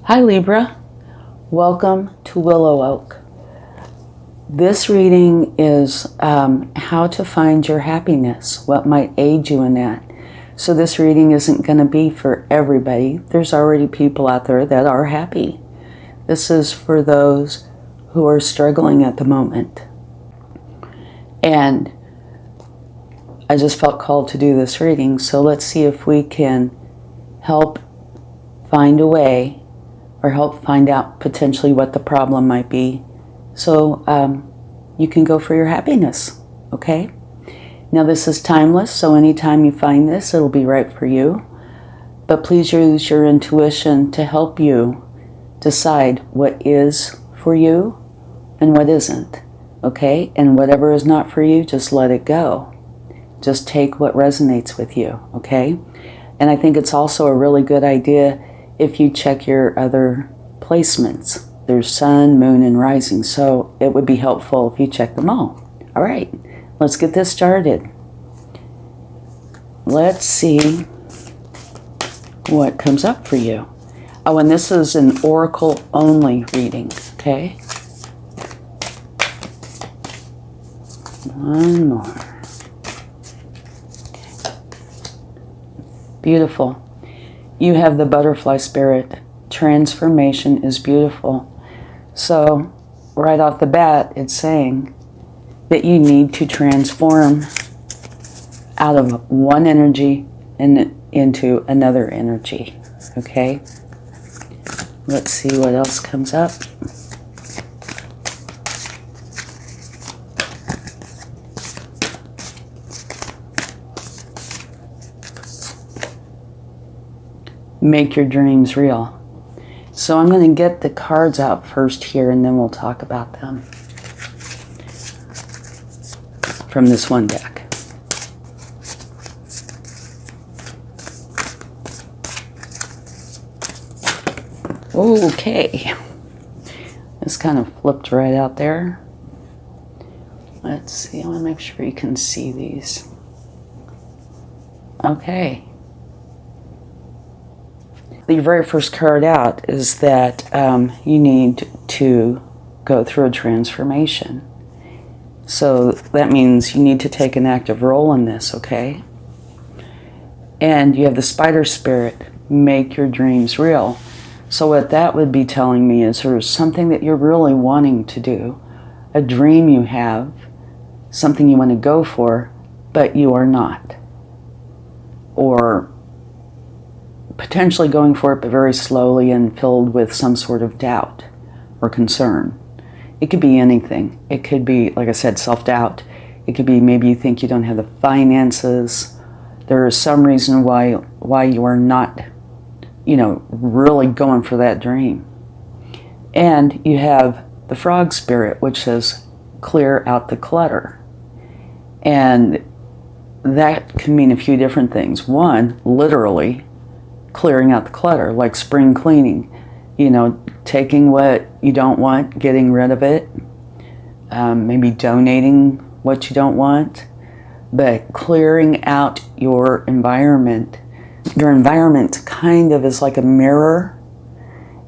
Hi Libra, welcome to WillowOAK. This reading is how to find your happiness, what might aid you in that. So this reading isn't going to be for everybody. There's already people out there that are happy. This is for those who are struggling at the moment. And I just felt called to do this reading, so let's see if we can help find a way or help find out potentially what the problem might be, so you can go for your happiness, okay? Now this is timeless, so anytime you find this, it'll be right for you. But please use your intuition to help you decide what is for you and what isn't, okay? And whatever is not for you, just let it go. Just take what resonates with you, okay? And I think it's also a really good idea if you check your other placements. There's sun, moon, and rising, so it would be helpful if you check them all. All right, let's get this started. Let's see what comes up for you. Oh, and this is an oracle only reading, okay? One more. Beautiful. You have the butterfly spirit. Transformation is beautiful. So, right off the bat, it's saying that you need to transform out of one energy and into another energy. Okay? Let's see what else comes up. Make your dreams real. So I'm going to get the cards out first here, and then we'll talk about them from this one deck. Okay. This kind of flipped right out there. Let's see. I want to make sure you can see these. Okay. The very first card out is that you need to go through a transformation. So that means you need to take an active role in this, okay? And you have the spider spirit, make your dreams real. So what that would be telling me is there's something that you're really wanting to do, a dream you have, something you want to go for, but you are not. Or potentially going for it, but very slowly and filled with some sort of doubt or concern. It could be anything. It could be, like I said, self-doubt. It could be maybe you think you don't have the finances. There is some reason why you are not, really going for that dream. And you have the frog spirit, which says clear out the clutter. And that can mean a few different things. One, literally clearing out the clutter, like spring cleaning, taking what you don't want, getting rid of it, maybe donating what you don't want, but clearing out your environment. Your environment kind of is like a mirror,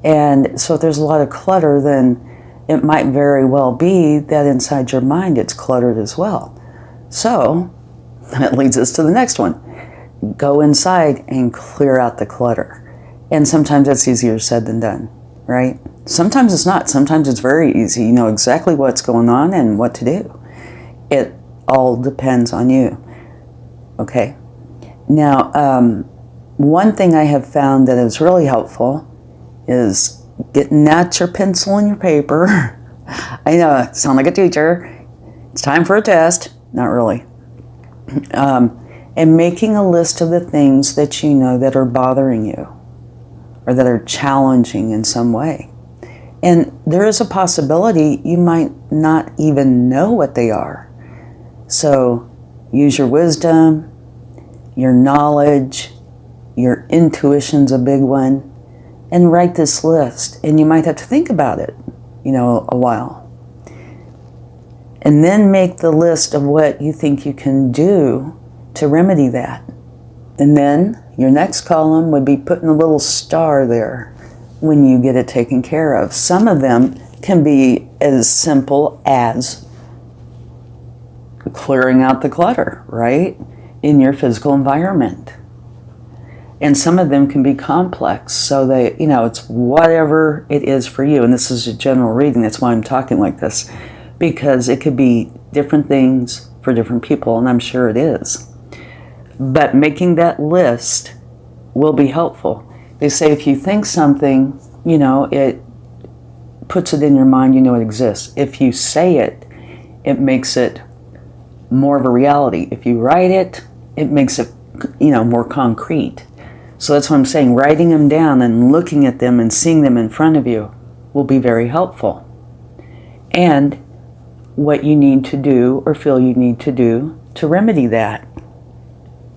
and so if there's a lot of clutter, then it might very well be that inside your mind it's cluttered as well. So that leads us to the next one. Go inside and clear out the clutter. And sometimes that's easier said than done, right? Sometimes it's not. Sometimes it's very easy. You know exactly what's going on and what to do. It all depends on you. Okay? Now, one thing I have found that is really helpful is getting out your pencil and your paper. I know, I sound like a teacher. It's time for a test. Not really. And making a list of the things that you know that are bothering you or that are challenging in some way. And there is a possibility you might not even know what they are. So use your wisdom, your knowledge, your intuition's a big one, and write this list. And you might have to think about it, a while. And then make the list of what you think you can do to remedy that. And then your next column would be putting a little star there when you get it taken care of. Some of them can be as simple as clearing out the clutter, right, in your physical environment. And some of them can be complex, so they, it's whatever it is for you. And this is a general reading, that's why I'm talking like this, because it could be different things for different people, and I'm sure it is. But making that list will be helpful. They say if you think something, it puts it in your mind, it exists. If you say it, it makes it more of a reality. If you write it, it makes it, more concrete. So that's what I'm saying. Writing them down and looking at them and seeing them in front of you will be very helpful. And what you need to do or feel you need to do to remedy that.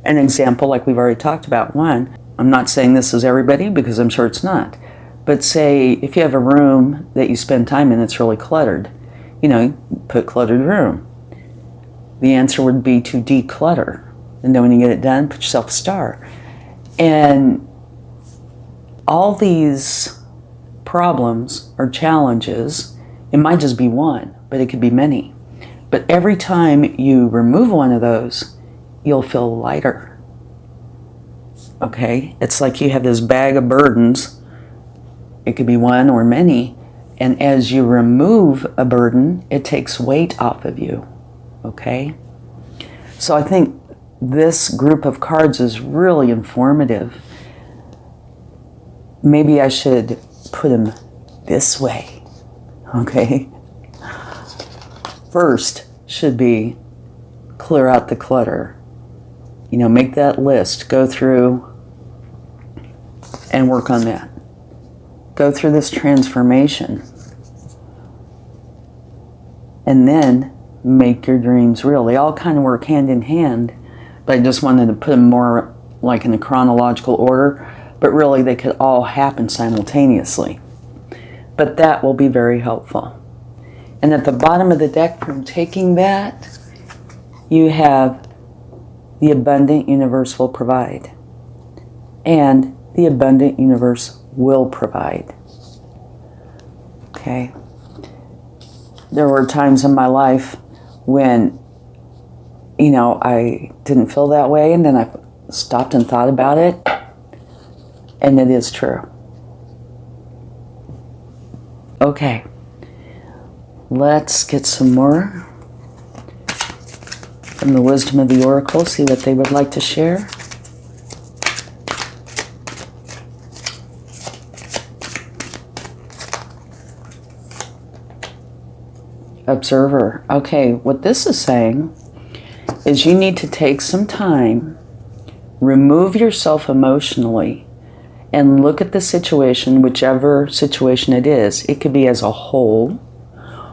An example, like we've already talked about, one, I'm not saying this is everybody because I'm sure it's not, but say if you have a room that you spend time in that's really cluttered, put cluttered room. The answer would be to declutter. And then when you get it done, put yourself a star. And all these problems or challenges, it might just be one, but it could be many. But every time you remove one of those, you'll feel lighter. Okay? It's like you have this bag of burdens. It could be one or many. And as you remove a burden, it takes weight off of you. Okay? So I think this group of cards is really informative. Maybe I should put them this way. Okay? First should be clear out the clutter. Make that list. Go through and work on that. Go through this transformation. And then make your dreams real. They all kind of work hand in hand, but I just wanted to put them more like in a chronological order, but really they could all happen simultaneously. But that will be very helpful. And at the bottom of the deck, from taking that, you have the abundant universe will provide. And the abundant universe will provide. Okay? There were times in my life when, I didn't feel that way, and then I stopped and thought about it, and it is true. Okay. Let's get some more from the wisdom of the oracle, see what they would like to share. Observer. Okay, what this is saying is you need to take some time, remove yourself emotionally, and look at the situation, whichever situation it is. It could be as a whole,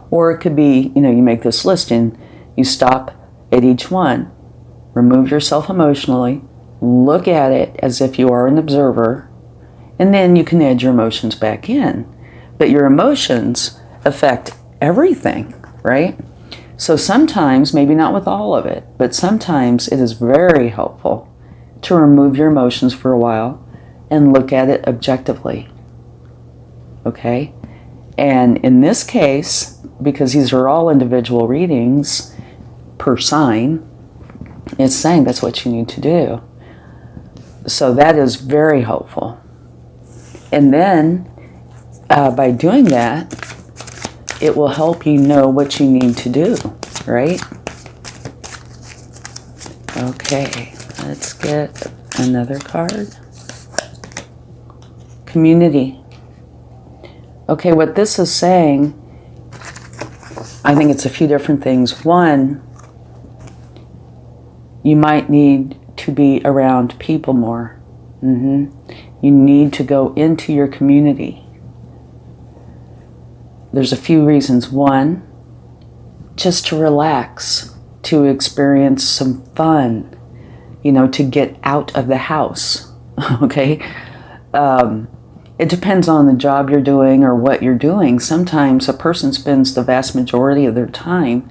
or it could be, you make this list and you stop at each one, remove yourself emotionally, look at it as if you are an observer, and then you can add your emotions back in. But your emotions affect everything, right? So sometimes, maybe not with all of it, but sometimes it is very helpful to remove your emotions for a while and look at it objectively. Okay? And in this case, because these are all individual readings per sign, it's saying that's what you need to do. So that is very helpful. And then by doing that, it will help you know what you need to do, right? Okay, let's get another card. Community. Okay, what this is saying, I think it's a few different things. One, you might need to be around people more. You need to go into your community. There's a few reasons. One, just to relax, to experience some fun, to get out of the house, okay? It depends on the job you're doing or what you're doing. Sometimes a person spends the vast majority of their time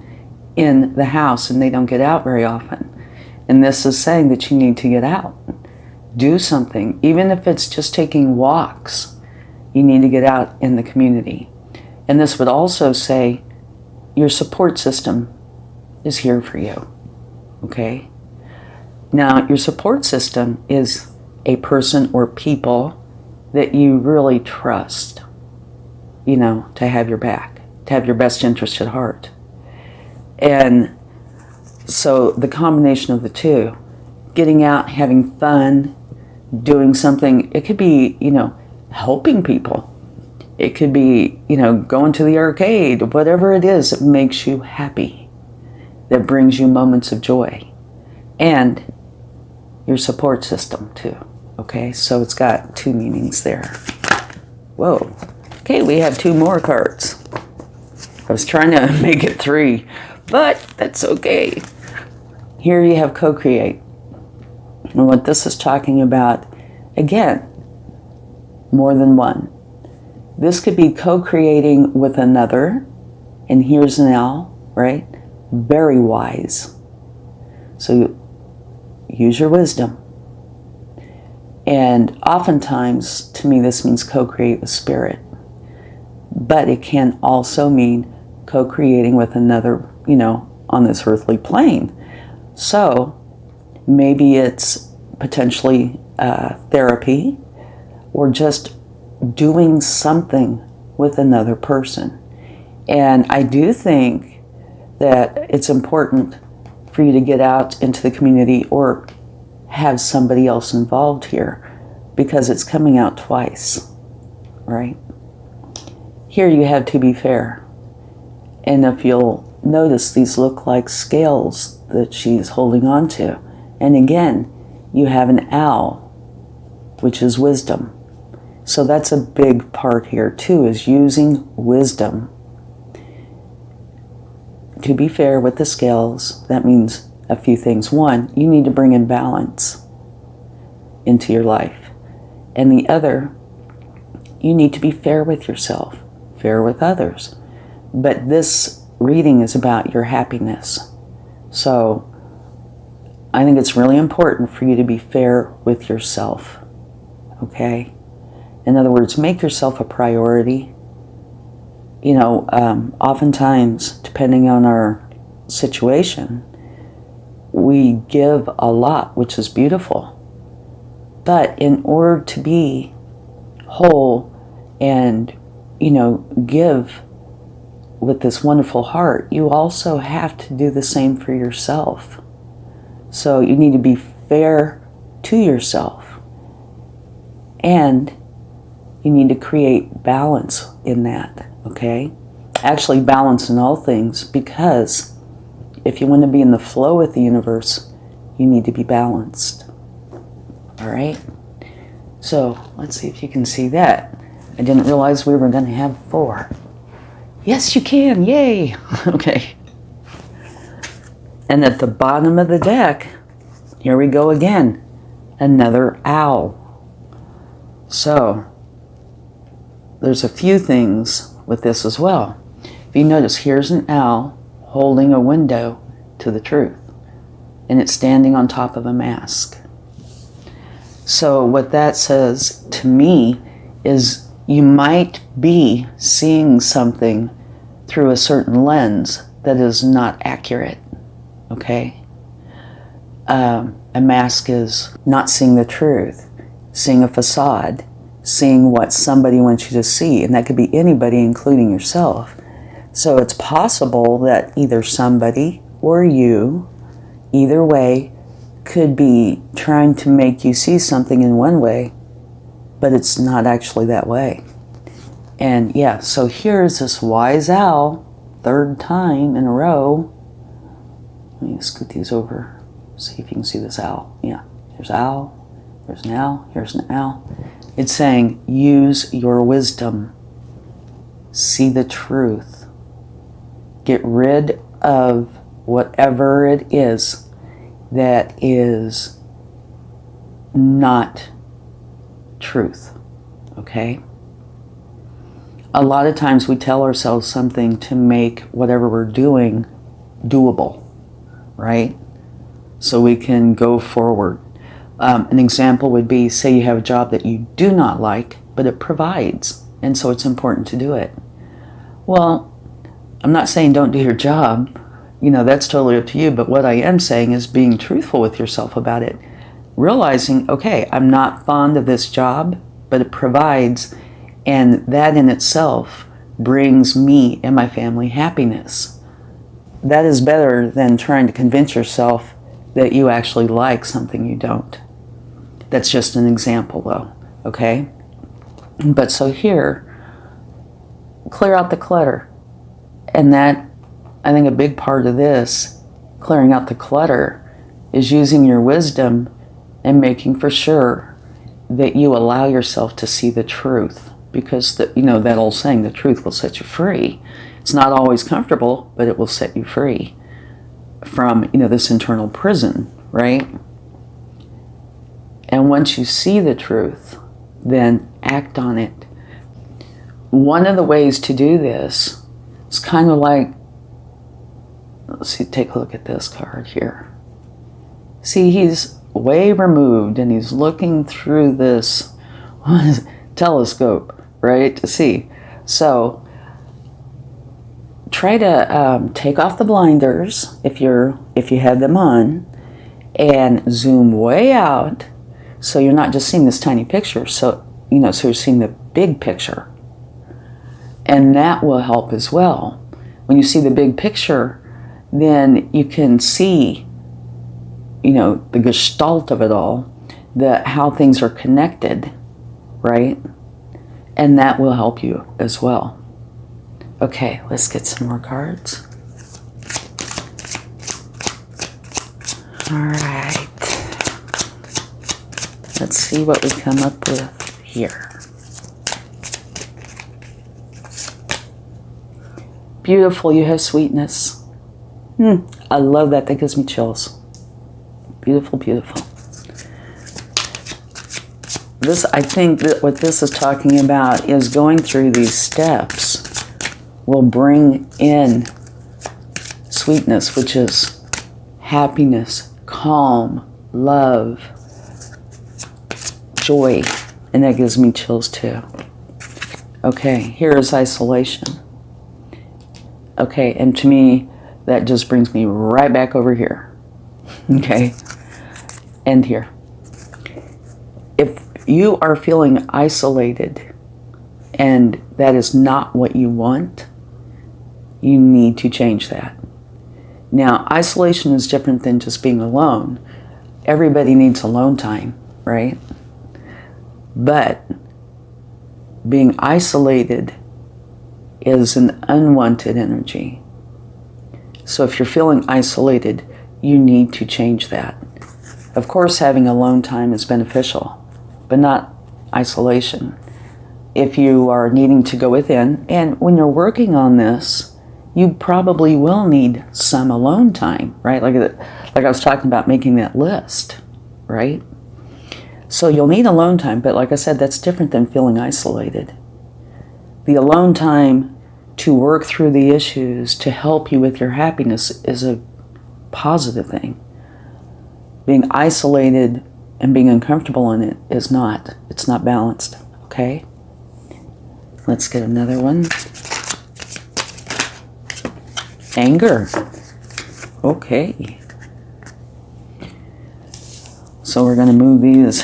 in the house and they don't get out very often. And this is saying that you need to get out. Do something, even if it's just taking walks, You need to get out in the community. And this would also say your support system is here for you, okay? Now, your support system is a person or people that you really trust, you know, to have your back, to have your best interest at heart. And so the combination of the two, getting out, having fun, doing something, it could be, you know, helping people. It could be, you know, going to the arcade, whatever it is that makes you happy, that brings you moments of joy. And your support system too, okay? So it's got two meanings there. Whoa. Okay, we have two more cards. I was trying to make it three, but that's okay. Here you have co-create. And what this is talking about, again, more than one. This could be co-creating with another, and here's an owl, right? Very wise. So use your wisdom. And oftentimes, to me, this means co-create with spirit. But it can also mean co-creating with another, you know, on this earthly plane. So maybe it's potentially therapy, or just doing something with another person. And I do think that it's important for you to get out into the community or have somebody else involved here, because it's coming out twice, right? Here you have to be fair. And if you'll notice, these look like scales that she's holding on to. And again, you have an owl, which is wisdom. So that's a big part here too, is using wisdom. To be fair with the scales, that means a few things. One, you need to bring in balance into your life. And the other, you need to be fair with yourself, fair with others. But this reading is about your happiness. So I think it's really important for you to be fair with yourself, okay? In other words, make yourself a priority. You know, oftentimes, depending on our situation, we give a lot, which is beautiful. But in order to be whole and, you know, give with this wonderful heart, you also have to do the same for yourself. So you need to be fair to yourself. And you need to create balance in that, okay? Actually, balance in all things, because if you want to be in the flow with the universe, you need to be balanced. All right? So let's see if you can see that. I didn't realize we were going to have 4. Yes, you can. Yay. Okay. And at the bottom of the deck, here we go again. Another owl. So there's a few things with this as well. If you notice, here's an owl holding a window to the truth, and it's standing on top of a mask. So what that says to me is you might be seeing something through a certain lens that is not accurate, okay? A mask is not seeing the truth, seeing a facade, seeing what somebody wants you to see, and that could be anybody, including yourself. So it's possible that either somebody or you, either way, could be trying to make you see something in one way, but it's not actually that way. And yeah, so here's this wise owl, 3rd time in a row. Let me scoot these over, see if you can see this owl. Yeah, here's owl, there's an owl, here's an owl. It's saying, use your wisdom, see the truth, get rid of whatever it is that is not truth, okay? A lot of times we tell ourselves something to make whatever we're doing doable, right? So we can go forward. An example would be, say you have a job that you do not like, but it provides and so it's important to do it. Well, I'm not saying don't do your job. You know, that's totally up to you. But what I am saying is being truthful with yourself about it. Realizing, okay, I'm not fond of this job, but it provides, and that in itself brings me and my family happiness. That is better than trying to convince yourself that you actually like something you don't. That's just an example though, okay? But so here, clear out the clutter. And that, I think a big part of this, clearing out the clutter, is using your wisdom and making for sure that you allow yourself to see the truth. Because, you know, that old saying, the truth will set you free. It's not always comfortable, but it will set you free from, you know, this internal prison, right? And once you see the truth, then act on it. One of the ways to do this is kind of like, let's see, take a look at this card here. See, he's way removed and he's looking through this telescope, right, to see. So try to take off the blinders if you have them on, and zoom way out so you're not just seeing this tiny picture. So so you're seeing the big picture, and that will help as well. When you see the big picture, then you can see, the gestalt of it all, how things are connected, right? And that will help you as well. Okay, let's get some more cards. All right. Let's see what we come up with here. Beautiful, you have sweetness. I love that. That gives me chills. Beautiful, beautiful. I think that what this is talking about is going through these steps will bring in sweetness, which is happiness, calm, love, joy, and that gives me chills too. Okay, here is isolation. Okay, and to me, that just brings me right back over here. Okay, and here. If you are feeling isolated and that is not what you want, you need to change that. Now, isolation is different than just being alone. Everybody needs alone time, right? But being isolated is an unwanted energy. So if you're feeling isolated, you need to change that. Of course, having alone time is beneficial, but not isolation. If you are needing to go within, and when you're working on this, you probably will need some alone time, right? Like I was talking about making that list, right? So you'll need alone time, but like I said, that's different than feeling isolated. The alone time to work through the issues, to help you with your happiness, is a positive thing. Being isolated and being uncomfortable in it is not. It's not balanced, okay? Let's get another one. Anger. Okay. So we're going to move these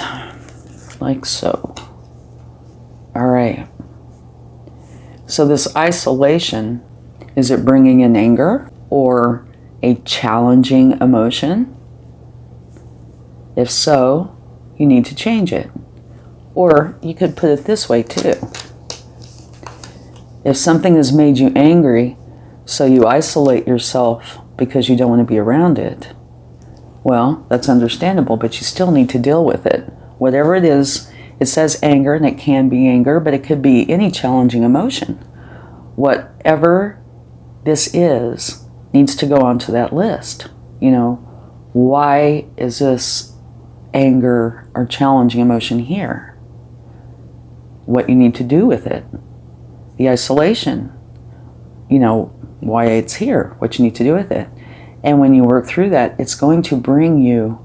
like so. All right. So this isolation, is it bringing in anger or a challenging emotion? If so, you need to change it. Or you could put it this way too. If something has made you angry, so you isolate yourself because you don't want to be around it, well, that's understandable, but you still need to deal with it. Whatever it is, it says anger, and it can be anger, but it could be any challenging emotion. Whatever this is needs to go onto that list. Why is this anger or challenging emotion here? What you need to do with it. The isolation, why it's here, what you need to do with it. And when you work through that, it's going to bring you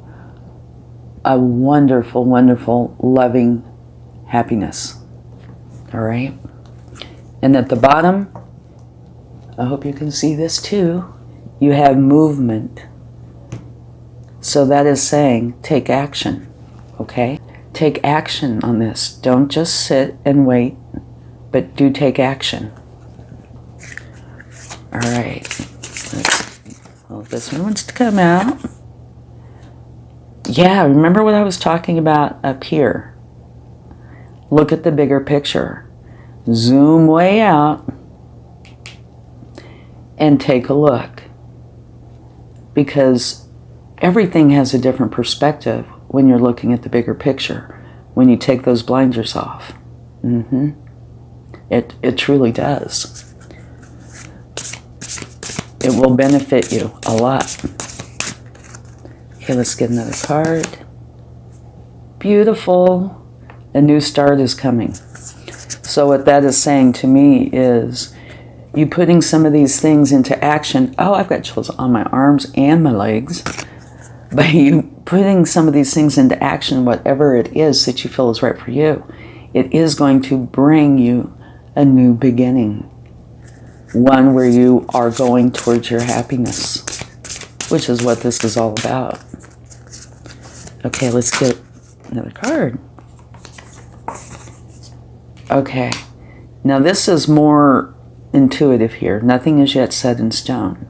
a wonderful, wonderful, loving happiness. All right? And at the bottom, I hope you can see this too, you have movement. So that is saying, take action, okay? Take action on this. Don't just sit and wait, but do take action. All right. Well, this one wants to come out. Yeah, remember what I was talking about up here? Look at the bigger picture. Zoom way out and take a look. Because everything has a different perspective when you're looking at the bigger picture, when you take those blinders off. It truly does. It will benefit you a lot. Okay, let's get another card. Beautiful. A new start is coming. So what that is saying to me is you putting some of these things into action. Oh, I've got chills on my arms and my legs. But you putting some of these things into action, whatever it is that you feel is right for you, it is going to bring you a new beginning. One where you are going towards your happiness, which is what this is all about. Okay, let's get another card. Okay, now this is more intuitive here. Nothing is yet set in stone,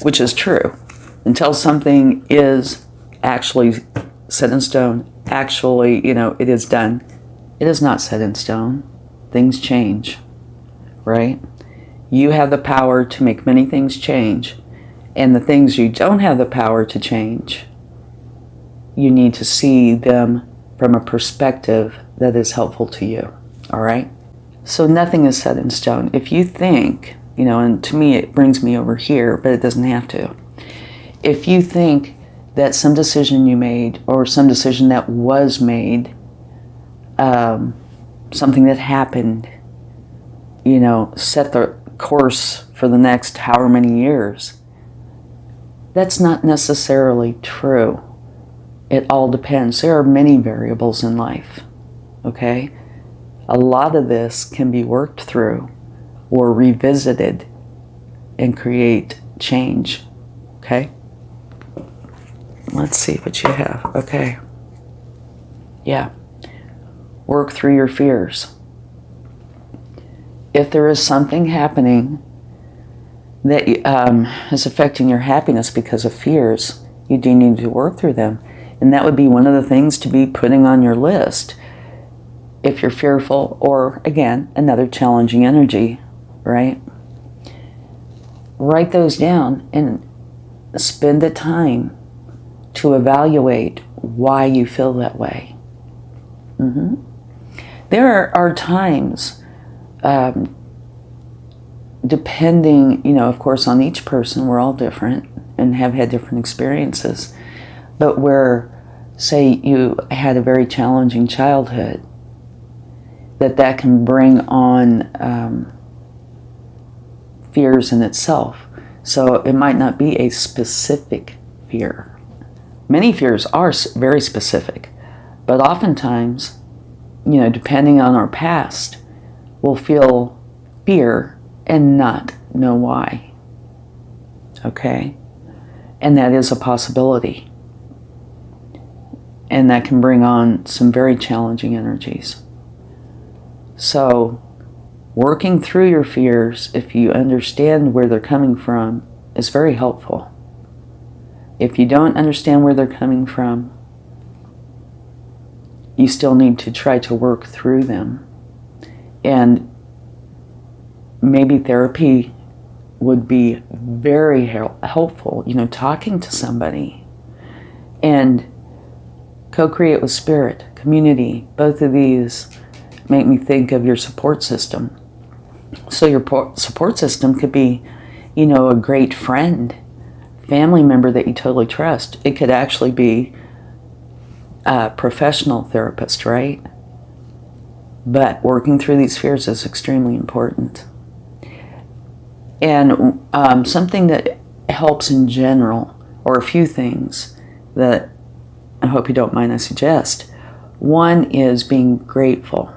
which is true. Until something is actually set in stone, actually, it is done, it is not set in stone. Things change, right? You have the power to make many things change, and the things you don't have the power to change, you need to see them from a perspective that is helpful to you, all right? So nothing is set in stone. If you think, and to me it brings me over here, but it doesn't have to. If you think that some decision you made, or some decision that was made, something that happened, set the course for the next however many years, that's not necessarily true. It all depends. There are many variables in life, okay? A lot of this can be worked through or revisited and create change, okay? Let's see what you have. Okay. Yeah. Work through your fears. If there is something happening that is affecting your happiness because of fears, you do need to work through them. And that would be one of the things to be putting on your list. If you're fearful, or again, another challenging energy, right? Write those down and spend the time to evaluate why you feel that way. There are times, depending, of course, on each person, we're all different and have had different experiences, but where, say, you had a very challenging childhood, that can bring on fears in itself. So it might not be a specific fear. Many fears are very specific, but oftentimes, depending on our past, we'll feel fear and not know why. Okay? And that is a possibility. And that can bring on some very challenging energies. So, working through your fears, if you understand where they're coming from, is very helpful. If you don't understand where they're coming from, you still need to try to work through them. And maybe therapy would be very helpful, talking to somebody. And co-create with spirit, community, both of these make me think of your support system. So your support system could be, a great friend, family member that you totally trust. It could actually be a professional therapist, right? But working through these fears is extremely important. And something that helps in general, or a few things that I hope you don't mind I suggest. One is being grateful.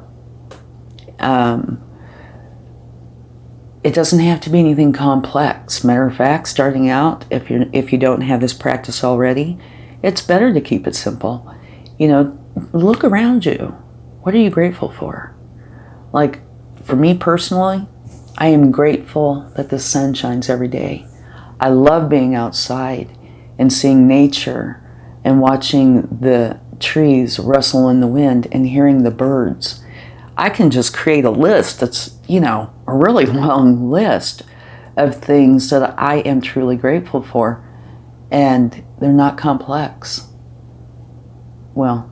it doesn't have to be anything complex. Matter of fact, starting out, if you don't have this practice already, it's better to keep it simple. You know, look around you. What are you grateful for? Like, for me personally, I am grateful that the sun shines every day. I love being outside and seeing nature and watching the trees rustle in the wind and hearing the birds. I can just create a list that's, you know, a really long list of things that I am truly grateful for, and they're not complex. Well,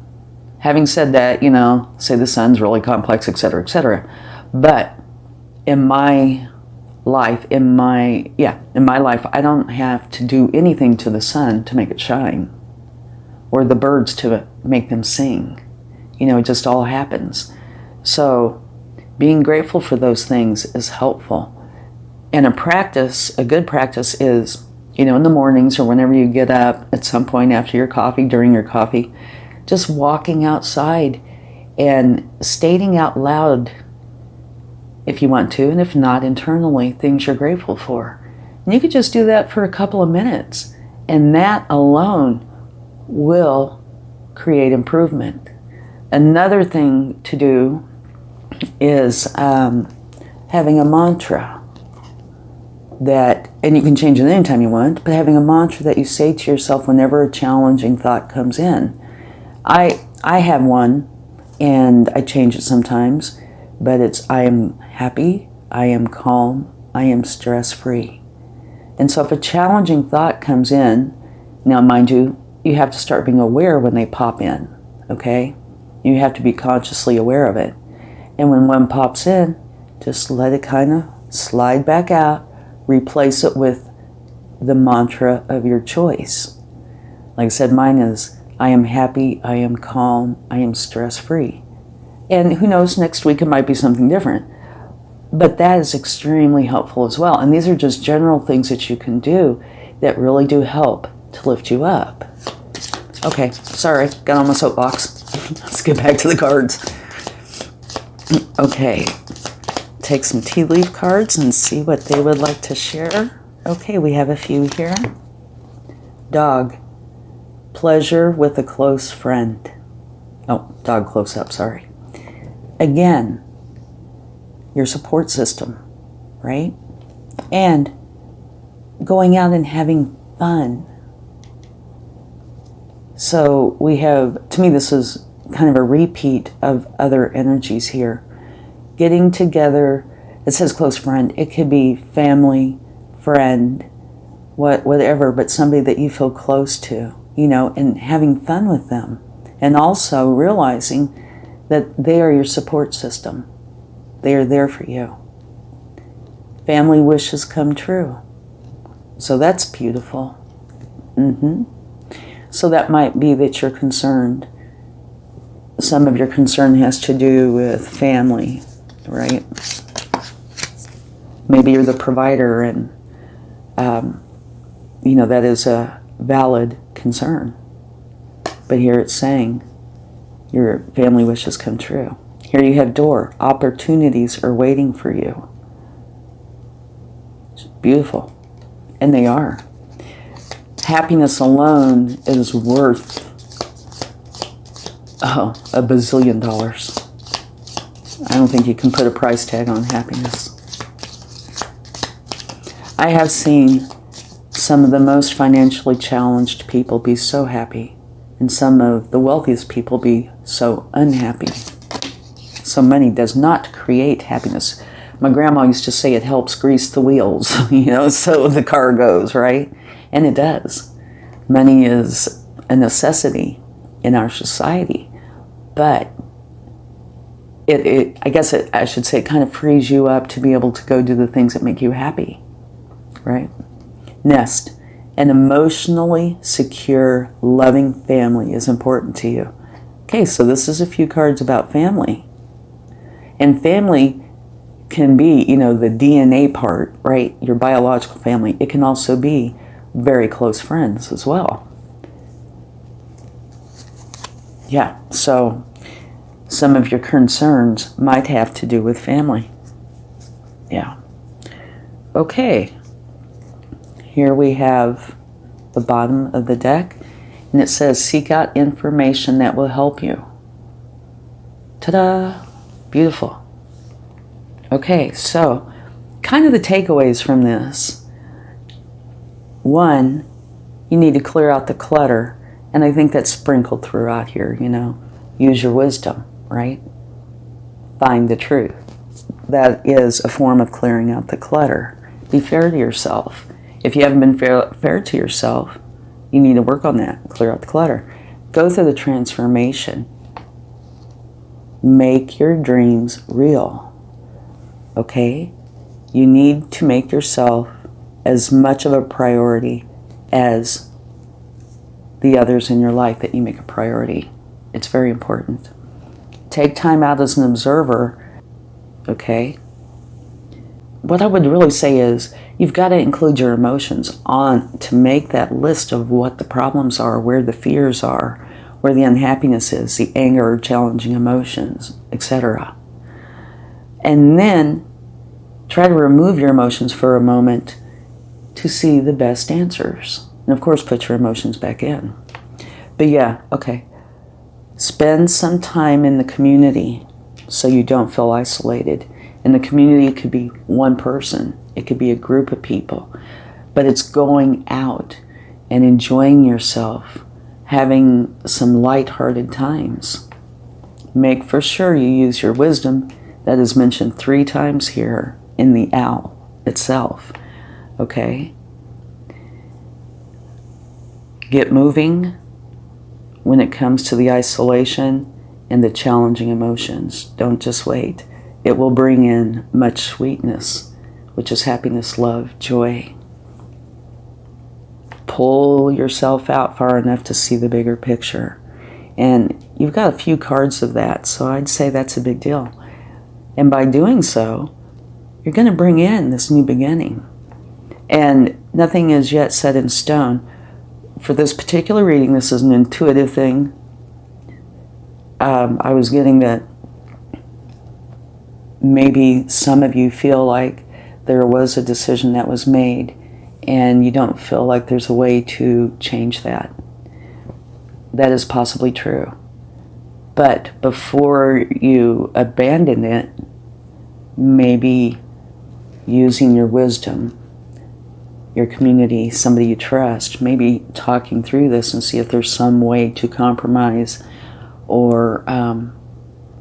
having said that, you know, say the sun's really complex, etc., etc. But in my life, I don't have to do anything to the sun to make it shine, or the birds to make them sing. You know, it just all happens. So being grateful for those things is helpful. And a good practice is, you know, in the mornings or whenever you get up, at some point after your coffee, during your coffee, just walking outside and stating out loud, if you want to, and if not, internally, things you're grateful for. And you could just do that for a couple of minutes, and that alone will create improvement. Another thing to do is having a mantra that, and you can change it anytime you want, but having a mantra that you say to yourself whenever a challenging thought comes in. I have one, and I change it sometimes, but it's, I am happy, I am calm, I am stress-free. And so if a challenging thought comes in, now mind you, you have to start being aware when they pop in, okay? You have to be consciously aware of it. And when one pops in, just let it kind of slide back out, replace it with the mantra of your choice. Like I said, mine is, I am happy, I am calm, I am stress-free. And who knows, next week it might be something different. But that is extremely helpful as well. And these are just general things that you can do that really do help to lift you up. Okay, sorry, got on my soapbox. Let's get back to the cards. Okay, take some tea leaf cards and see what they would like to share. Okay, we have a few here. Dog, pleasure with a close friend. Oh, dog close up, sorry. Again, your support system, right? And going out and having fun. So we have, to me, this is kind of a repeat of other energies here. Getting together, it says close friend. It could be family, friend, whatever, but somebody that you feel close to, you know, and having fun with them. And also realizing that they are your support system. They are there for you. Family wishes come true. So that's beautiful. So that might be that you're concerned. Some of your concern has to do with family, right? Maybe you're the provider, and you know, that is a valid concern. But here it's saying your family wishes come true. Here you have door. Opportunities are waiting for you. It's beautiful. And they are. Happiness alone is worth $1 bazillion. I don't think you can put a price tag on happiness. I have seen some of the most financially challenged people be so happy, and some of the wealthiest people be so unhappy. So money does not create happiness. My grandma used to say it helps grease the wheels, you know, so the car goes, right? And it does. Money is a necessity in our society, but I should say it kind of frees you up to be able to go do the things that make you happy, right? Next, an emotionally secure, loving family is important to you. Okay, so this is a few cards about family. And family can be, you know, the DNA part, right? Your biological family. It can also be very close friends as well. Yeah, so some of your concerns might have to do with family. Yeah. Okay, here we have the bottom of the deck, and it says seek out information that will help you. Ta-da! Beautiful. Okay, so kind of the takeaways from this. One, you need to clear out the clutter, and I think that's sprinkled throughout here, you know. Use your wisdom, right? Find the truth. That is a form of clearing out the clutter. Be fair to yourself. If you haven't been fair to yourself, you need to work on that. Clear out the clutter. Go through the transformation. Make your dreams real. Okay? You need to make yourself as much of a priority as the others in your life that you make a priority. It's very important. Take time out as an observer. Okay? What I would really say is you've got to include your emotions on to make that list of what the problems are, where the fears are, where the unhappiness is, the anger, challenging emotions, etc. And then try to remove your emotions for a moment to see the best answers. And of course, put your emotions back in. But yeah, okay. Spend some time in the community so you don't feel isolated. And the community could be one person. It could be a group of people. But it's going out and enjoying yourself, having some lighthearted times. Make for sure you use your wisdom. That is mentioned 3 times here in the owl itself. Okay? Get moving when it comes to the isolation and the challenging emotions. Don't just wait. It will bring in much sweetness, which is happiness, love, joy. Pull yourself out far enough to see the bigger picture. And you've got a few cards of that, so I'd say that's a big deal. And by doing so, you're going to bring in this new beginning. And nothing is yet set in stone. For this particular reading, this is an intuitive thing. I was getting that maybe some of you feel like there was a decision that was made and you don't feel like there's a way to change that. That is possibly true. But before you abandon it, maybe using your wisdom, your community, somebody you trust, maybe talking through this and see if there's some way to compromise or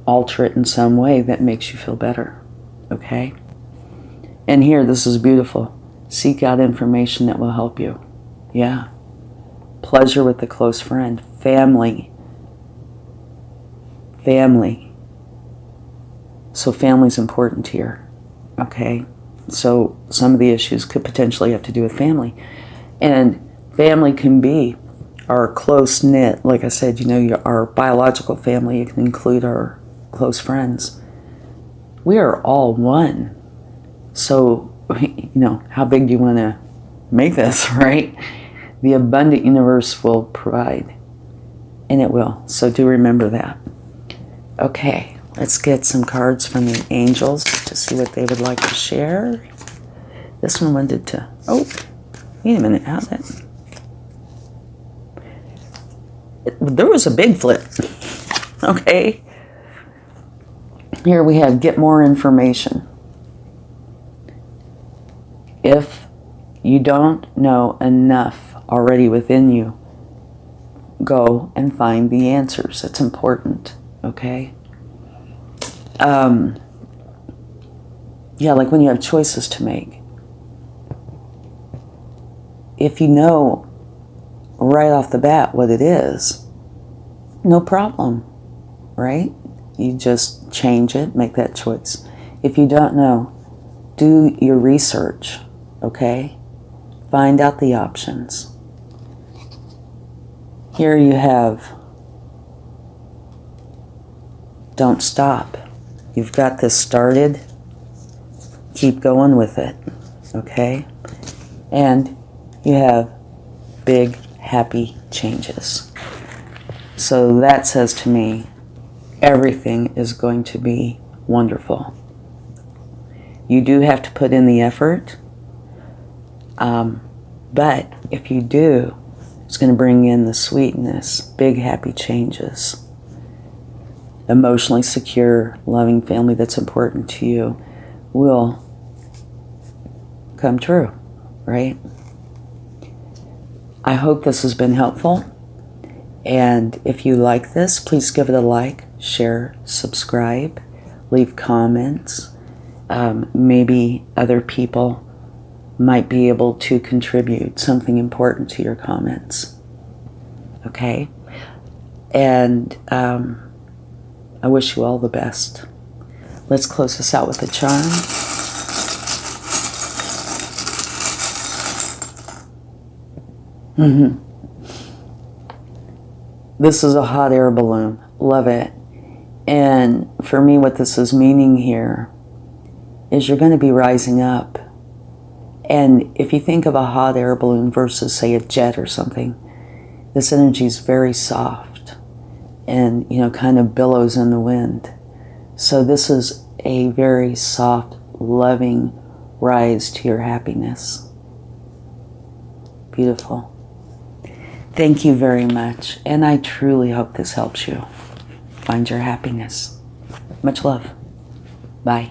alter it in some way that makes you feel better. Okay? And here, this is beautiful. Seek out information that will help you. Yeah. Pleasure with a close friend. Family. Family. So family's important here. Okay? So some of the issues could potentially have to do with family. And family can be our close-knit, like I said, you know, our biological family. It can include our close friends. We are all one. So, you know, how big do you want to make this, right? The abundant universe will provide. And it will. So do remember that. Okay. Let's get some cards from the angels to see what they would like to share. This one wanted to... Oh, wait a minute. How's that? There was a big flip. Okay. Here we have get more information. If you don't know enough already within you, go and find the answers. It's important. Okay? Yeah, like when you have choices to make. If you know right off the bat what it is, no problem, right? You just change it, make that choice. If you don't know, do your research, okay? Find out the options. Here you have, don't stop. You've got this started. Keep going with it, okay? And you have big, happy changes. So that says to me, everything is going to be wonderful. You do have to put in the effort, But if you do, it's going to bring in the sweetness, big happy changes. Emotionally secure, loving family that's important to you will come true, right? I hope this has been helpful. And if you like this, please give it a like, share, subscribe, leave comments. Maybe other people might be able to contribute something important to your comments. Okay? And I wish you all the best. Let's close this out with a charm. This is a hot air balloon. Love it. And for me, what this is meaning here is you're going to be rising up. And if you think of a hot air balloon versus, say, a jet or something, this energy is very soft and, kind of billows in the wind. So this is a very soft, loving rise to your happiness. Beautiful. Thank you very much. And I truly hope this helps you find your happiness. Much love. Bye.